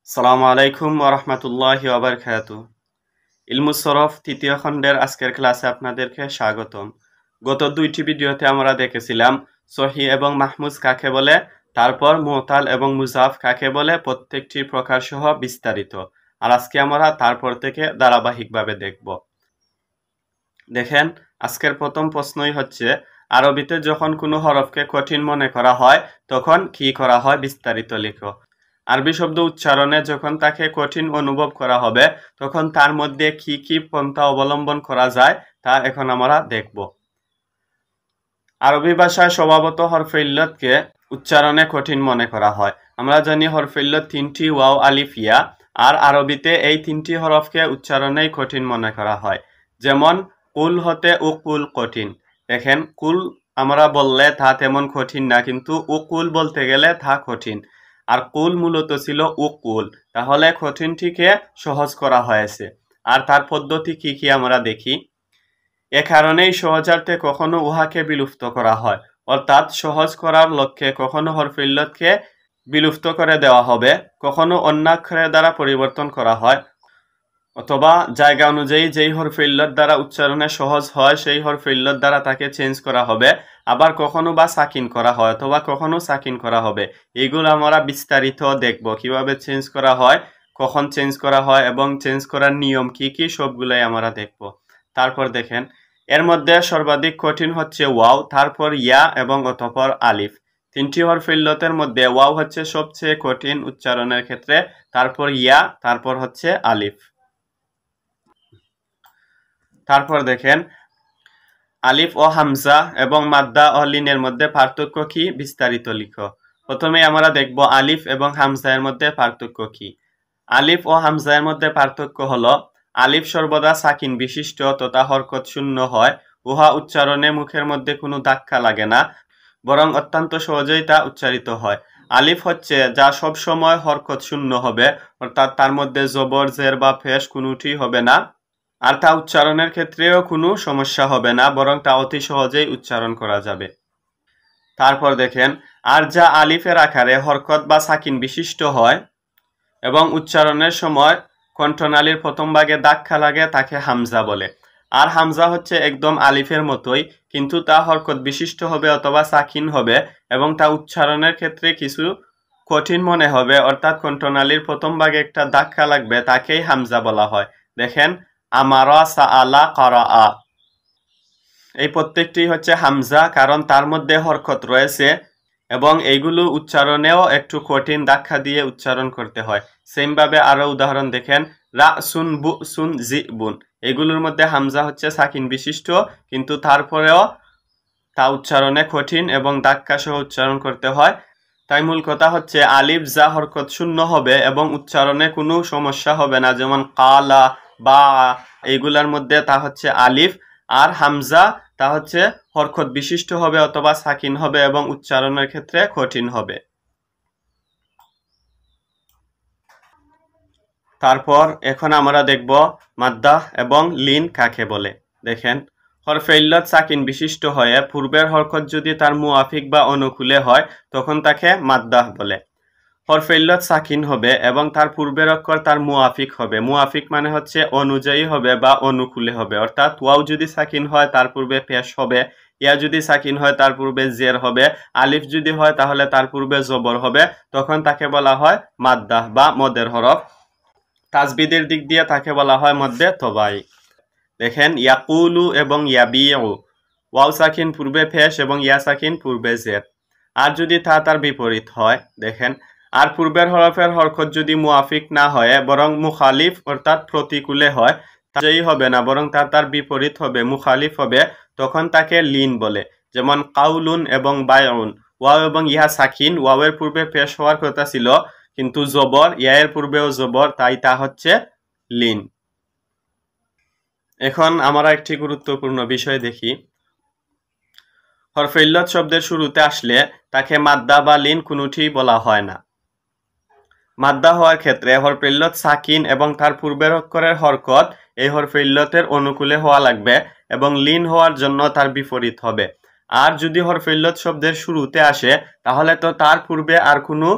আসসালামু আলাইকুম ওয়া রাহমাতুল্লাহি ওয়া বারাকাতুহু। ইলমুস সরফ তৃতীয় খণ্ডের আজকের ক্লাসে আপনাদেরকে স্বাগতম। গত দুইটি ভিডিওতে আমরা দেখেছিলাম সহিহ এবং মাহমুজ কাকে বলে, তারপর মুতাল এবং মুজাফ কাকে বলে, প্রত্যেকটি প্রকার সহ বিস্তারিত। আর আজকে আমরা তারপর থেকে ধারাবাহিকভাবে দেখব। দেখেন, আজকের প্রথম প্রশ্নই হচ্ছে আরবিতে যখন কোনো হরফকে কঠিন মনে করা হয় তখন কি করা হয়, বিস্তারিত লিখো। আরবি শব্দ উচ্চারণে যখন তাকে কঠিন অনুভব করা হবে তখন তার মধ্যে কি কি পন্থা অবলম্বন করা যায় তা এখন আমরা দেখব। আরবি ভাষায় স্বভাবত হরফে ইল্লতকে উচ্চারণে কঠিন মনে করা হয়। আমরা জানি হরফে ইল্লত তিনটি, ওয়াও, আলিফ, ইয়া। আর আরবিতে এই তিনটি হরফকে উচ্চারণেই কঠিন মনে করা হয়। যেমন কুল হতে উকুল কঠিন। দেখেন, কুল আমরা বললে তা তেমন কঠিন না, কিন্তু উকুল বলতে গেলে তা কঠিন। আর কুল মূলত ছিল উকুল, তাহলে কঠিনটিকে সহজ করা হয়েছে। আর তার পদ্ধতি কি কি আমরা দেখি। এ কারণেই সহজার্থে কখনো উহাকে বিলুপ্ত করা হয়, অর্থাৎ সহজ করার লক্ষ্যে কখনো হরফে ইল্লতকে বিলুপ্ত করে দেওয়া হবে, কখনো অন্যাক্ষরের দ্বারা পরিবর্তন করা হয়, অথবা জায়গা অনুযায়ী যেই হরফে ইল্লত দ্বারা উচ্চারণে সহজ হয় সেই হরফে ইল্লত দ্বারা তাকে চেঞ্জ করা হবে। আবার কখনো বা সাকিন করা হয় অথবা কখনো সাকিন করা হবে। এইগুলো আমরা বিস্তারিত দেখব, কিভাবে চেঞ্জ করা হয়, কখন চেঞ্জ করা হয় এবং চেঞ্জ করার নিয়ম কি কি, সবগুলাই আমরা দেখব। তারপর দেখেন, এর মধ্যে সর্বাধিক কঠিন হচ্ছে ওয়াও, তারপর ইয়া এবং অতঃপর আলিফ। তিনটি হরফে ইল্লতের মধ্যে ওয়াও হচ্ছে সবচেয়ে কঠিন উচ্চারণের ক্ষেত্রে, তারপর ইয়া, তারপর হচ্ছে আলিফ। তারপর দেখেন, আলিফ ও হামজা এবং মাদ্দা ও লিনের মধ্যে পার্থক্য কি, বিস্তারিত লিখো। প্রথমে আমরা দেখব আলিফ এবং হামজা এর মধ্যে পার্থক্য কি। আলিফ ও হামজা এর মধ্যে পার্থক্য হলো, আলিফ সর্বদা সাকিন বিশিষ্ট তথা হরকত শূন্য হয়। উহা উচ্চারণে মুখের মধ্যে কোনো ধাক্কা লাগে না, বরং অত্যন্ত সহজেই তা উচ্চারিত হয়। আলিফ হচ্ছে যা সব সময় হরকত শূন্য হবে, অর্থাৎ তার মধ্যে জবর, জের বা পেশ কোনোটি হবে না। আর তা উচ্চারণের ক্ষেত্রেও কোনো সমস্যা হবে না, বরং তা অতি সহজেই উচ্চারণ করা যাবে। তারপর দেখেন, আর যা আলিফের আকারে হরকত বা সাকিন বিশিষ্ট হয় এবং উচ্চারণের সময় কণ্ঠনালীর প্রথম ভাগে ধাক্কা লাগে তাকে হামজা বলে। আর হামজা হচ্ছে একদম আলিফের মতোই, কিন্তু তা হরকত বিশিষ্ট হবে অথবা সাকিন হবে এবং তা উচ্চারণের ক্ষেত্রে কিছু কঠিন মনে হবে, অর্থাৎ কণ্ঠনালীর প্রথম ভাগে একটা ধাক্কা লাগবে, তাকেই হামজা বলা হয়। দেখেন, আমারা, সাআলা, কারা। এই প্রত্যেকটি হচ্ছে হামজা, কারণ তার মধ্যে হরকত রয়েছে এবং এইগুলো উচ্চারণেও একটু কঠিন ধাক্কা দিয়ে উচ্চারণ করতে হয়। সেমভাবে আরো উদাহরণ দেখেন, রা সুন বু সুন জি বুন। এগুলোর মধ্যে হামজা হচ্ছে সাকিন বিশিষ্ট, কিন্তু তারপরেও তা উচ্চারণে কঠিন এবং ধাক্কা সহ উচ্চারণ করতে হয়। তাই মূল কথা হচ্ছে আলিফ যা হরকত শূন্য হবে এবং উচ্চারণে কোনো সমস্যা হবে না, যেমন কালা বা এইগুলার মধ্যে তা হচ্ছে আলিফ। আর হামজা তা হচ্ছে হরকত বিশিষ্ট হবে অথবা সাকিন হবে এবং উচ্চারণের ক্ষেত্রে কঠিন হবে। তারপর এখন আমরা দেখব মাদ্দা এবং লিন কাকে বলে। দেখেন, হরফে ইল্লত সাকিন বিশিষ্ট হয়ে পূর্বের হরকত যদি তার মুআফিক বা অনুকূলে হয় তখন তাকে মাদ্দাহ বলে। হরফে ইল্লত সাকিন হবে এবং তার পূর্বের অক্ষর তার মুআফিক হবে। মুআফিক মানে হচ্ছে অনুযায়ী হবে বা অনুকূলে হবে, অর্থাৎ ওয়াও যদি সাকিন হয় তার পূর্বে পেশ হবে, ইয়া যদি সাকিন হয় তার পূর্বে জের হবে, আলিফ যদি হয় তাহলে তার পূর্বে জবর হবে, তখন তাকে বলা হয় মাদ্দাহ বা মদের হরফ। তাজবিদের দিক দিয়ে তাকে বলা হয় মধ্যে তবাই। দেখেন, ইয়াকুলু এবং ইয়াবিউ, ওয়াও সাকিন পূর্বে পেশ এবং ইয়া সাকিন পূর্বে জের। আর যদি তা তার বিপরীত হয়, দেখেন, আর পূর্বের হরফের হরকত যদি মুআফিক না হয় বরং মুখালিফ অর্থাৎ প্রতিকূলে হয়, তাই হবে না, বরং তার বিপরীত হবে, মুখালিফ হবে, তখন তাকে লিন বলে। যেমন কাউলুন এবং বায়উন, ওয়াও এবং ইহা সাকিন, ওয়াওয়ের পূর্বে পেশ হওয়ার কথা ছিল কিন্তু জবর, ইয়া এর পূর্বেও জবর, তাই তা হচ্ছে লিন। এখন আমরা একটি গুরুত্বপূর্ণ বিষয় দেখি। হরফে ইল্লত শব্দের শুরুতে আসলে তাকে মাদ্দা বা লিন কোনোটি বলা হয় না। মাদ্দা হওয়ার ক্ষেত্রে হরফে ইল্লত সাকিন এবং তার পূর্বের অক্ষরের হরকত এই হরফে ইল্লতের অনুকূলে হওয়া লাগবে এবং লিন হওয়ার জন্য তার বিপরীত হবে। আর যদি হরফে ইল্লত শব্দের শুরুতে আসে তাহলে তো তার পূর্বে আর কোনো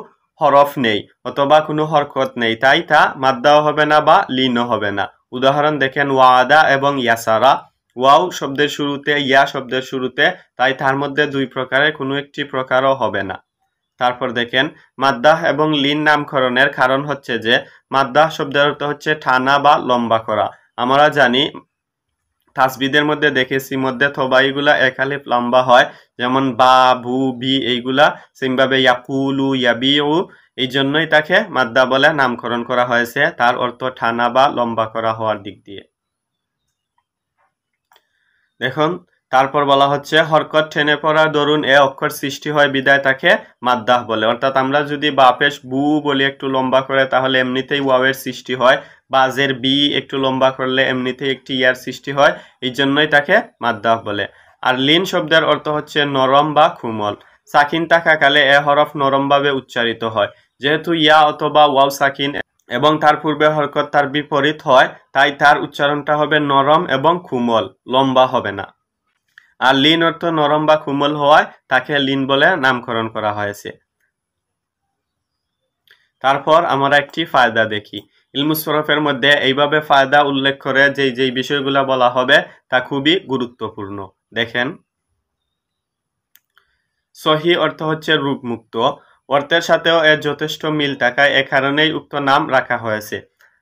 হরফ নেই অথবা কোনো হরকত নেই, তাই তা মাদ্দাও হবে না বা লিনও হবে না। উদাহরণ দেখেন ওয়াদা এবং ইয়াসারা, ওয়াও শব্দের শুরুতে, ইয়া শব্দের শুরুতে, তাই তার মধ্যে দুই প্রকারের কোনো একটি প্রকারও হবে না। তারপর দেখেন মাদ্দাহ এবং লিন নামকরণের কারণ হচ্ছে যে মাদ্দাহ শব্দের অর্থ হচ্ছে টানা বা লম্বা করা। আমরা জানি তাসবিদের মধ্যে দেখেছি মধ্যে থবাইগুলা এক আলিফ লম্বা হয়, যেমন বা, ভু, বি এইগুলা সেমভাবে ইয়াকুলু, ইয়াবিউ, এই জন্যই তাকে মাদ্দা বলে নামকরণ করা হয়েছে, তার অর্থ টানা বা লম্বা করা হওয়ার দিক দিয়ে। দেখুন তারপর বলা হচ্ছে হরকত টেনে পড়ার দরুন এ অক্ষর সৃষ্টি হয় বিদায় তাকে মাদ্দাহ বলে। অর্থাৎ আমরা যদি বা পেশ বু বলি একটু লম্বা করে তাহলে এমনিতেই ওয়াওয়ের সৃষ্টি হয়, বাজের বি একটু লম্বা করলে এমনিতেই একটি ইয়ার সৃষ্টি হয়, এই জন্যই তাকে মাদ্দাহ বলে। আর লিন শব্দের অর্থ হচ্ছে নরম বা কোমল। সাকিন থাকাকালে এ হরফ নরমভাবে উচ্চারিত হয়। যেহেতু ইয়া অথবা ওয়াও সাকিন এবং তার পূর্বে হরকত তার বিপরীত হয়, তাই তার উচ্চারণটা হবে নরম এবং কোমল, লম্বা হবে না। আর লিন অর্থ নরম বা কোমল হওয়ায় তাকে লিন বলে নামকরণ করা হয়েছে। তারপর আমরা একটি ফায়দা দেখি। ইলমুস সরফের মধ্যে এইভাবে ফায়দা উল্লেখ করে যেই বিষয়গুলো বলা হবে তা খুবই গুরুত্বপূর্ণ। দেখেন, সহি অর্থ হচ্ছে রোগমুক্ত, অর্থের সাথেও এর যথেষ্ট মিল থাকায় এ কারণেই উক্ত নাম রাখা হয়েছে।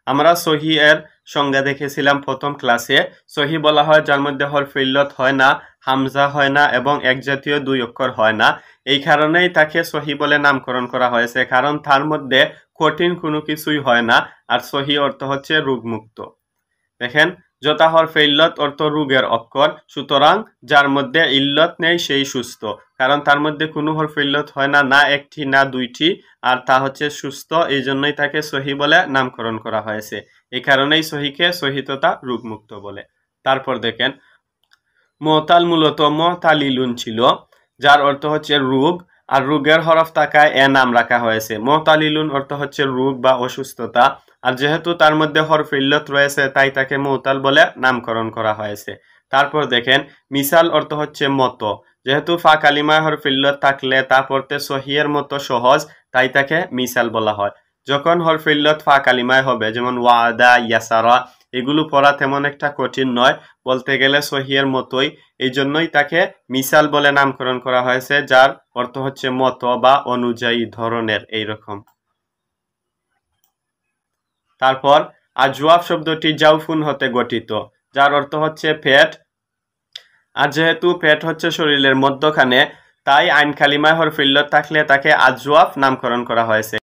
আমরা সহি এর সংজ্ঞা দেখেছিলাম প্রথম ক্লাসে। সহি বলা হয় যার মধ্যে হরফ ইল্লত হয় না, হামজা হয় না এবং এক জাতীয় দুই অক্ষর হয় না। এই কারণেই তাকে সহি বলে নামকরণ করা হয়েছে, কারণ তার মধ্যে কঠিন কোনো কিছুই হয় না। আর সহি অর্থ হচ্ছে রোগমুক্ত। দেখেন, যথা হরফে ইল্লত অর্থ রোগের অক্ষর, সুতরাং যার মধ্যে ইল্লত নেই সেই সুস্থ, কারণ তার মধ্যে কোনো হরফে ইল্লত হয় না, না একটি না দুইটি, আর তা হচ্ছে সুস্থ, এই জন্যই তাকে সহি বলে নামকরণ করা হয়েছে। এই কারণেই সহিকে সহি তথা রোগমুক্ত বলে। তারপর দেখেন, মুতাল মূলত মুতালিলুন ছিল, যার অর্থ হচ্ছে রোগ, আর রোগের হরফ থাকায় এ নাম রাখা হয়েছে। মুতালিলুন অর্থ হচ্ছে রোগ বা অসুস্থতা, আর যেহেতু তার মধ্যে হরফ ইল্লত রয়েছে তাই তাকে মুতাল বলে নামকরণ করা হয়েছে। তারপর দেখেন, মিসাল অর্থ হচ্ছে মতো, যেহেতু ফা কালিমায় হরফ ইল্লত থাকলে তা পড়তে সহিয়ের মতো সহজ, তাই তাকে মিসাল বলা হয়। যখন হরফ ইল্লত ফা কালিমায় হবে, যেমন ওয়াদা, ইয়াসারা, এগুলো পড়া তেমন একটা কঠিন নয়, বলতে গেলে সহিয়ের মতোই, এই জন্যই তাকে মিসাল বলে নামকরণ করা হয়েছে, যার অর্থ হচ্ছে মতো বা অনুযায়ী, ধরনের, এইরকম। তারপর আজওয়াফ শব্দটি জাউফুন হতে গঠিত, যার অর্থ হচ্ছে পেট। আর যেহেতু পেট হচ্ছে শরীরের মধ্যখানে, তাই আইন কালিমায় হরফ ইল্লত থাকলে তাকে আজওয়াফ নামকরণ করা হয়েছে,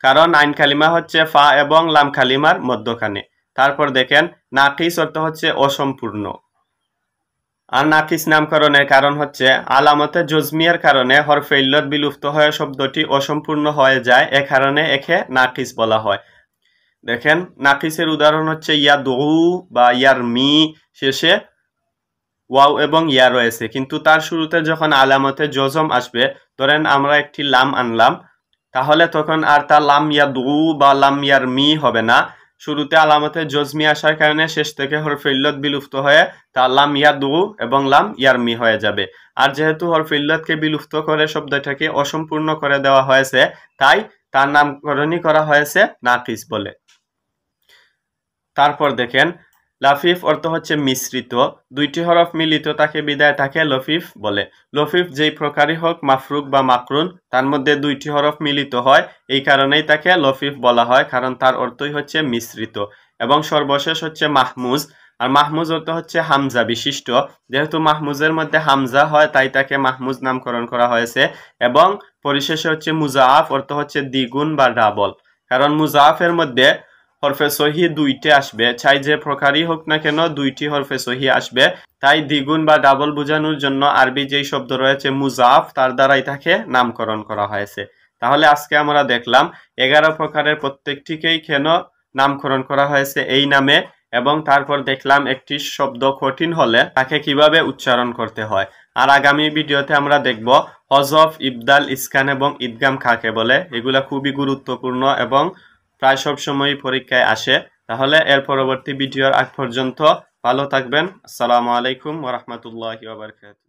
কারণ আইন কালিমা হচ্ছে ফা এবং লাম কালিমার মধ্যখানে। তারপর দেখেন, নাকিস অর্থ হচ্ছে অসম্পূর্ণ। আর নাকিস নামকরণের কারণ হচ্ছে আলামতে জজমিয়ার কারণে হরফে ইল্লত বিলুপ্ত হয়ে শব্দটি অসম্পূর্ণ হয়ে যায়, এ কারণে একে নাকিস বলা হয়। দেখেন, নাকিসের উদাহরণ হচ্ছে ইয়াদউ বা ইয়ারমি, শেষে ওয়াও এবং ইয়া রয়েছে, কিন্তু তার শুরুতে যখন আলামতে জজম আসবে, ধরেন আমরা একটি লাম আনলাম, তাহলে তখন আর তা লাম ইয়াদউ বা লাম ইয়ারমি হবে না। শুরুতে আলামতে জজমি আসার কারণে শেষ থেকে হরফে ইল্লত বিলুপ্ত হয়ে তা লাম ইয়াদউ এবং লাম ইয়ারমি হয়ে যাবে। আর যেহেতু হরফে ইল্লতকে বিলুপ্ত করে শব্দটাকে অসম্পূর্ণ করে দেওয়া হয়েছে, তাই তার নামকরণই করা হয়েছে নাকিস বলে। তারপর দেখেন, লাফিফ অর্থ হচ্ছে মিশ্রিত, দুইটি হরফ মিলিত তাকে বিদায় তাকে লফিফ বলে। লফিফ যেই প্রকারই হোক, মাফরুক বা মাকরুন, তার মধ্যে দুইটি হরফ মিলিত হয়, এই কারণেই তাকে লফিফ বলা হয়, কারণ তার অর্থই হচ্ছে মিশ্রিত। এবং সর্বশেষ হচ্ছে মাহমুজ, আর মাহমুজ অর্থ হচ্ছে হামজা বিশিষ্ট, যেহেতু মাহমুজের মধ্যে হামজা হয় তাই তাকে মাহমুজ নামকরণ করা হয়েছে। এবং পরিশেষে হচ্ছে মুজাআফ অর্থ হচ্ছে দ্বিগুণ বা ডাবল, কারণ মুজাআফের মধ্যে হরফে সহি দুইটি আসবে, চাই যে প্রকারই হোক না কেন দুইটি হরফে সহি আসবে, তাই দ্বিগুণ বা ডাবল বোঝানোর জন্য আরবি যেই শব্দ রয়েছে মুজাফ, তার দ্বারাই তাকে নামকরণ করা হয়েছে। তাহলে আজকে আমরা দেখলাম 11 প্রকারের প্রত্যেকটিকেই কেন নামকরণ করা হয়েছে এই নামে, এবং তারপর দেখলাম একটি শব্দ কঠিন হলে তাকে কিভাবে উচ্চারণ করতে হয়। আর আগামী ভিডিওতে আমরা দেখব হজফ, ইবদাল, ইসকান এবং ইদগাম কাকে বলে। এগুলা খুবই গুরুত্বপূর্ণ এবং প্রায় সব সময় পরীক্ষায় আসে। তাহলে এর পরবর্তী ভিডিওর আগ পর্যন্ত ভালো থাকবেন। আসসালামু আলাইকুম ওয়া রাহমাতুল্লাহি ওয়া বারাকাতুহু।